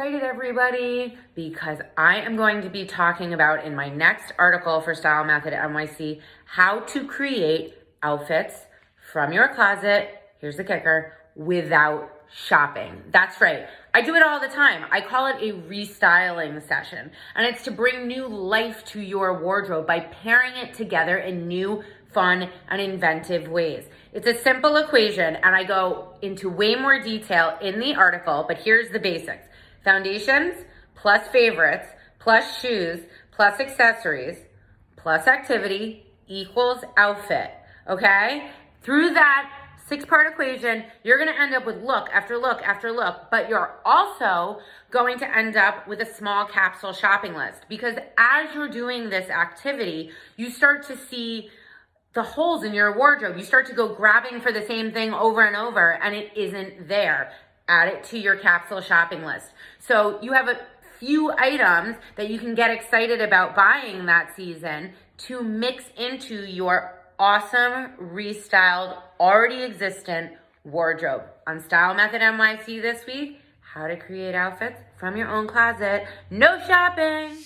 excited, everybody, because I am going to be talking about in my next article for Style Method NYC how to create outfits from your closet, here's the kicker, without shopping. That's right. I do it all the time. I call it a restyling session, and it's to bring new life to your wardrobe by pairing it together in new, fun, and inventive ways. It's a simple equation, and I go into way more detail in the article, but here's the basics. Foundations plus favorites plus shoes plus accessories plus activity equals outfit, okay? Through that 6-part equation, you're gonna end up with look after look after look, but you're also going to end up with a small capsule shopping list, because as you're doing this activity, you start to see the holes in your wardrobe. You start to go grabbing for the same thing over and over, and it isn't there. Add it to your capsule shopping list. So you have a few items that you can get excited about buying that season to mix into your awesome, restyled, already existent wardrobe. On Style Method NYC this week, how to create outfits from your own closet. No shopping!